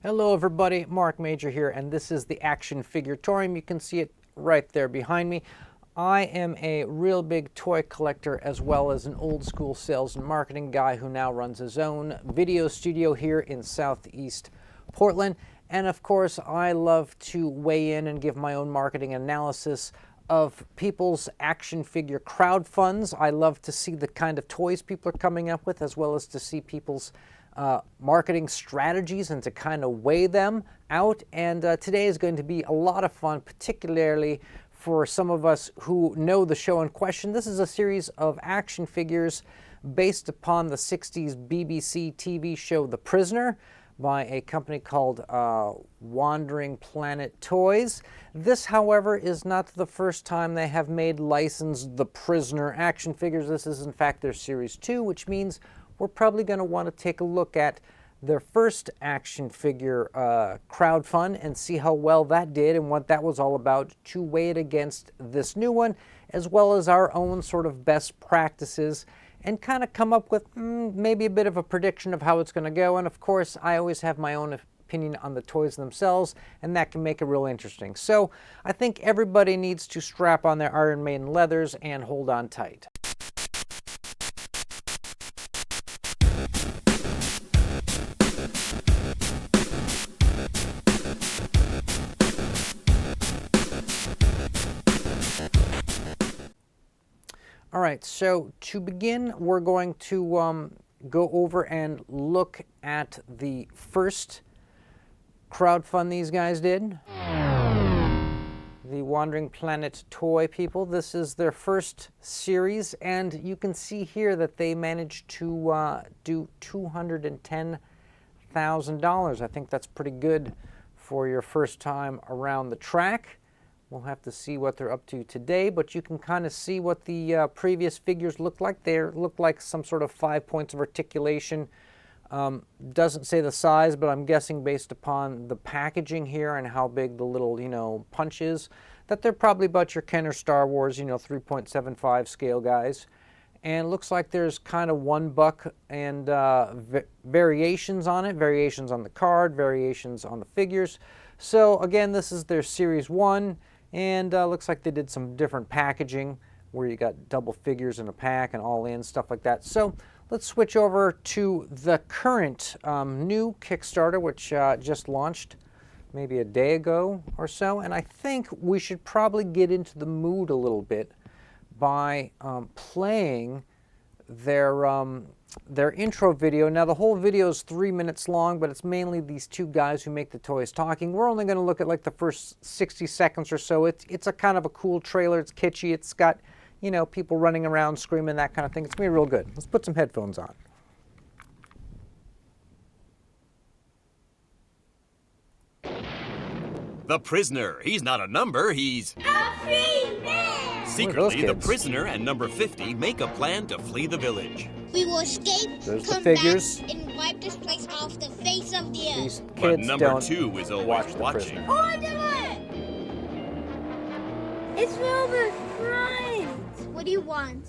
Hello everybody, Mark Major here, and this is the Action Figuratorium. You can see it right there behind me. I am a real big toy collector as well as an old school sales and marketing guy who now runs his own video studio here in Southeast Portland. And of course, I love to weigh in and give my own marketing analysis of people's action figure crowdfunds. I love to see the kind of toys people are coming up with, as well as to see people's marketing strategies and to kind of weigh them out. And today is going to be a lot of fun, particularly for some of us who know the show in question. This is a series of action figures based upon the 60s BBC TV show The Prisoner by a company called Wandering Planet Toys. This, however, is not the first time they have made licensed The Prisoner action figures. This is, in fact, their Series 2, which means we're probably going to want to take a look at their first action figure crowdfund and see how well that did and what that was all about, to weigh it against this new one, as well as our own sort of best practices, and kind of come up with maybe a bit of a prediction of how it's going to go. And of course, I always have my own opinion on the toys themselves, and that can make it real interesting. So I think everybody needs to strap on their Iron Maiden leathers and hold on tight. All right, so to begin, we're going to go over and look at the first crowdfund these guys did. The Wandering Planet Toy people. This is their first series, and you can see here that they managed to do $210,000. I think that's pretty good for your first time around the track. We'll have to see what they're up to today, but you can kind of see what the previous figures look like. They look like some sort of 5 points of articulation. Doesn't say the size, but I'm guessing based upon the packaging here and how big the little, punch is, that they're probably about your Kenner Star Wars, 3.75 scale guys. And it looks like there's kind of $1 and variations on it, variations on the card, variations on the figures. So again, this is their Series 1. And looks like they did some different packaging where you got double figures in a pack and all in, stuff like that. So let's switch over to the current new Kickstarter, which just launched maybe a day ago or so. And I think we should probably get into the mood a little bit by playing their intro video. Now, the whole video is 3 minutes long, but it's mainly these two guys who make the toys talking. We're only going to look at like the first 60 seconds or so. It's a kind of a cool trailer. It's kitschy. It's got, people running around screaming, that kind of thing. It's going to be real good. Let's put some headphones on. The Prisoner. He's not a number, he's a free man! Secretly, the Prisoner and number 50 make a plan to flee the village. We will escape, There's come the figures. back, and wipe this place off the face of the earth. These kids But number don't 2 is always watch the watching. Prisoner. Oh, I do it! It's over front! What do you want?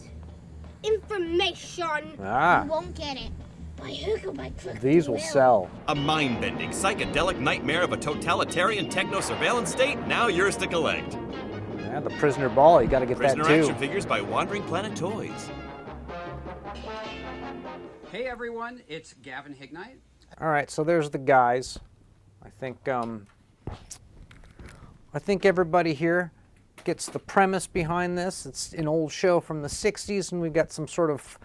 Information! Ah. You won't get it. By hook or by crook. These will sell. A mind-bending, psychedelic nightmare of a totalitarian techno-surveillance state, now yours to collect. Yeah, the Prisoner ball, you got to get Prisoner that too. action figures by Wandering Planet Toys. Hey everyone, it's Gavin Hignite. All right, so there's the guys. I think everybody here gets the premise behind this. It's an old show from the 60s, and we've got some sort of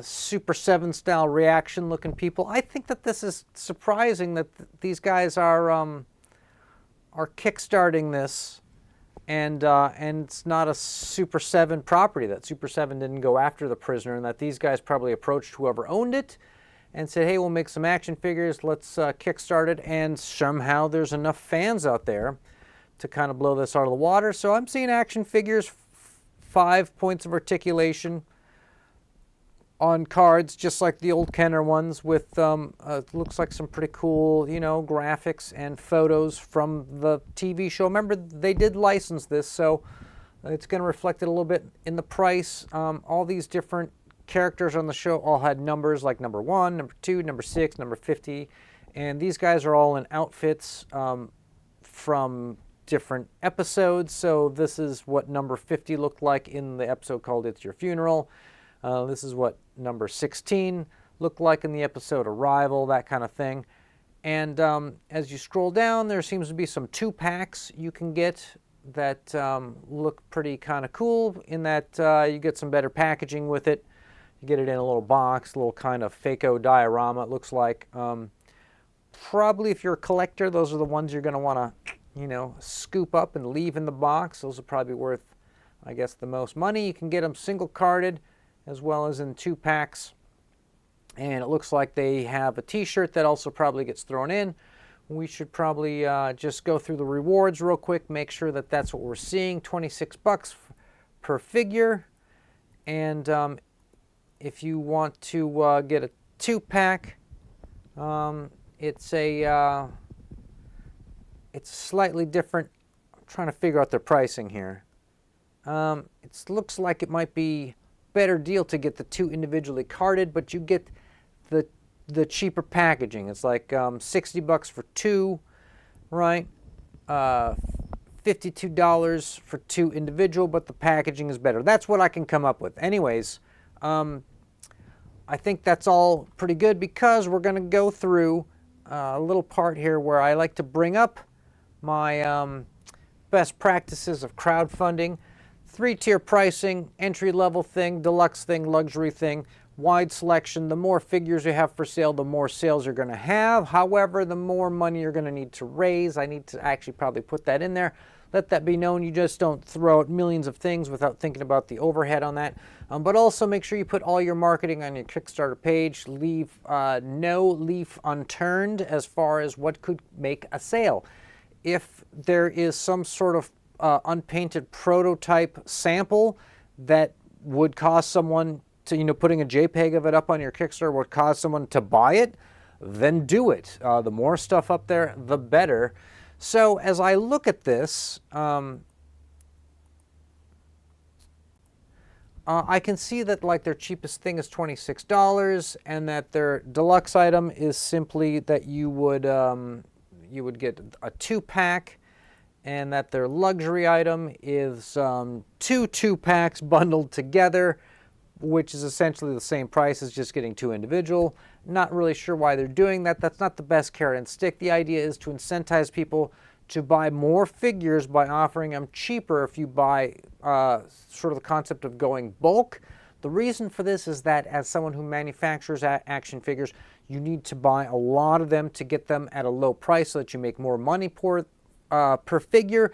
Super 7 style reaction looking people. I think that this is surprising that these guys are kickstarting this, and it's not a Super 7 property, that Super 7 didn't go after the Prisoner, and that these guys probably approached whoever owned it and said, hey, we'll make some action figures, let's kickstart it, and somehow there's enough fans out there to kind of blow this out of the water. So I'm seeing action figures, 5 points of articulation on cards, just like the old Kenner ones, with looks like some pretty cool, graphics and photos from the TV show. Remember, they did license this, so it's going to reflect it a little bit in the price. All these different characters on the show all had numbers, like number 1, number 2, number 6, number 50, And these guys are all in outfits from different episodes. So this is what number 50 looked like in the episode called It's Your Funeral. This is what number 16 looked like in the episode Arrival, that kind of thing. And as you scroll down, there seems to be some 2-packs you can get that look pretty kind of cool in that you get some better packaging with it. You get it in a little box, a little kind of Fako diorama, it looks like. Probably if you're a collector, those are the ones you're going to want to, you know, scoop up and leave in the box. Those are probably worth, I guess, the most money. You can get them single carded as well as in 2-packs. And it looks like they have a t-shirt that also probably gets thrown in. We should probably just go through the rewards real quick, make sure that that's what we're seeing. 26 bucks per figure. And if you want to get a 2-pack, it's slightly different. I'm trying to figure out their pricing here. It looks like it might be a better deal to get the 2 individually carded, but you get the cheaper packaging. It's like 60 bucks for 2, right? $52 for 2 individual, but the packaging is better. That's what I can come up with. Anyways, I think that's all pretty good because we're going to go through a little part here where I like to bring up my best practices of crowdfunding. 3-tier pricing, entry-level thing, deluxe thing, luxury thing, wide selection. The more figures you have for sale, the more sales you're going to have. However, the more money you're going to need to raise. I need to actually probably put that in there. Let that be known. You just don't throw out millions of things without thinking about the overhead on that. But also make sure you put all your marketing on your Kickstarter page. Leave no leaf unturned as far as what could make a sale. If there is some sort of unpainted prototype sample that would cause someone to, putting a JPEG of it up on your Kickstarter would cause someone to buy it, then do it. The more stuff up there, the better. So as I look at this, I can see that like their cheapest thing is $26 and that their deluxe item is simply that you would get a 2-pack, and that their luxury item is 2 2-packs bundled together, which is essentially the same price as just getting 2 individual. Not really sure why they're doing that. That's not the best carrot and stick. The idea is to incentivize people to buy more figures by offering them cheaper if you buy sort of the concept of going bulk. The reason for this is that as someone who manufactures action figures, you need to buy a lot of them to get them at a low price so that you make more money per figure.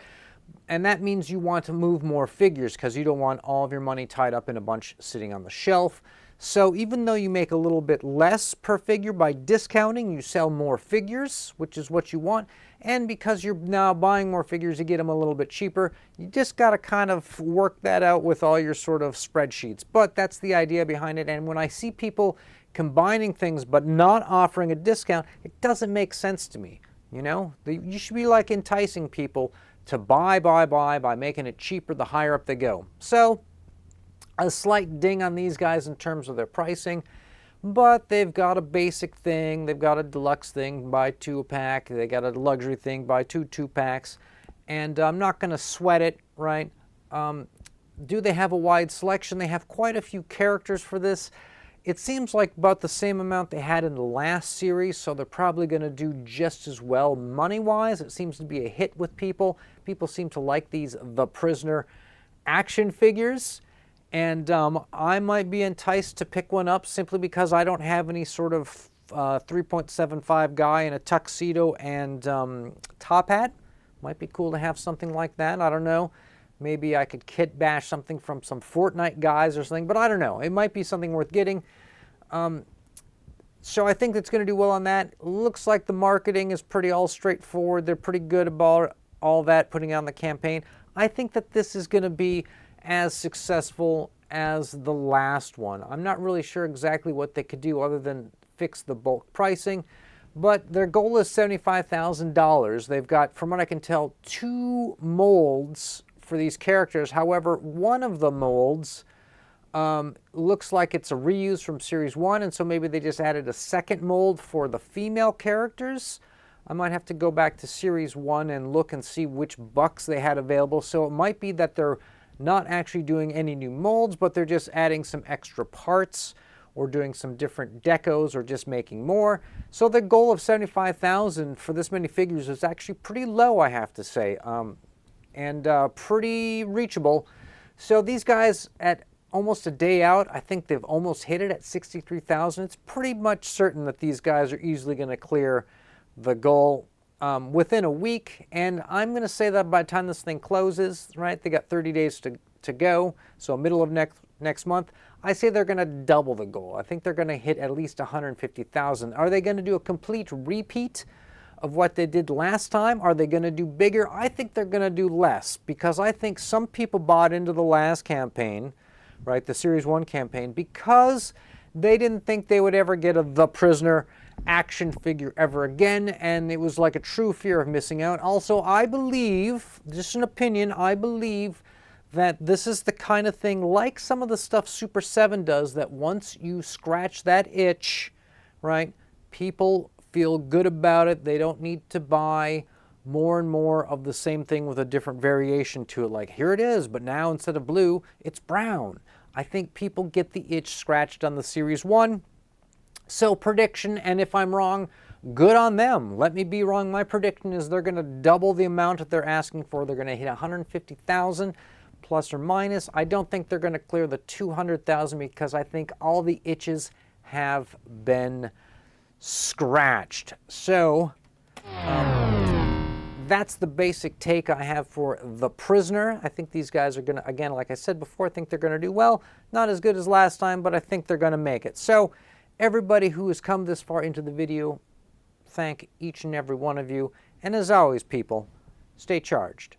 And that means you want to move more figures because you don't want all of your money tied up in a bunch sitting on the shelf. So even though you make a little bit less per figure by discounting, you sell more figures, which is what you want. And because you're now buying more figures, you get them a little bit cheaper. You just got to kind of work that out with all your sort of spreadsheets. But that's the idea behind it. And when I see people combining things but not offering a discount, it doesn't make sense to me. You should be like enticing people to buy by making it cheaper the higher up they go. So a slight ding on these guys in terms of their pricing, but they've got a basic thing, they've got a deluxe thing, buy 2-pack, they got a luxury thing, buy 2 2-packs, and I'm not going to sweat it, right? Do they have a wide selection? They have quite a few characters for this. It seems like about the same amount they had in the last series, so they're probably going to do just as well money-wise. It seems to be a hit with people. People seem to like these The Prisoner action figures, and I might be enticed to pick one up simply because I don't have any sort of 3.75 guy in a tuxedo and top hat. Might be cool to have something like that. I don't know. Maybe I could kit bash something from some Fortnite guys or something, but I don't know. It might be something worth getting. So I think it's going to do well on that. Looks like the marketing is pretty all straightforward. They're pretty good about all that, putting on the campaign. I think that this is going to be as successful as the last one. I'm not really sure exactly what they could do other than fix the bulk pricing, but their goal is $75,000. They've got, from what I can tell, 2 molds for these characters. However, one of the molds Looks like it's a reuse from Series 1, and so maybe they just added a second mold for the female characters. I might have to go back to Series 1 and look and see which bucks they had available. So it might be that they're not actually doing any new molds, but they're just adding some extra parts or doing some different decos or just making more. So the goal of 75,000 for this many figures is actually pretty low, I have to say, and pretty reachable. So these guys, at almost a day out, I think they've almost hit it at 63,000. It's pretty much certain that these guys are easily going to clear the goal within a week. And I'm going to say that by the time this thing closes, right, they got 30 days to go, so middle of next month, I say they're going to double the goal. I think they're going to hit at least 150,000. Are they going to do a complete repeat of what they did last time? Are they going to do bigger? I think they're going to do less, because I think some people bought into the last campaign, right, the Series 1 campaign, because they didn't think they would ever get a The Prisoner action figure ever again, and it was like a true fear of missing out. Also, I believe, just an opinion, I believe that this is the kind of thing, like some of the stuff Super 7 does, that once you scratch that itch, right, people feel good about it. They don't need to buy more and more of the same thing with a different variation to it. Like, here it is, but now instead of blue, it's brown. I think people get the itch scratched on the Series 1. So prediction, and if I'm wrong, good on them. Let me be wrong. My prediction is they're going to double the amount that they're asking for. They're going to hit 150,000 plus or minus. I don't think they're going to clear the 200,000 because I think all the itches have been scratched. So that's the basic take I have for The Prisoner. I think these guys are going to, again, like I said before, I think they're going to do well. Not as good as last time, but I think they're going to make it. So everybody who has come this far into the video, thank each and every one of you. And as always, people, stay charged.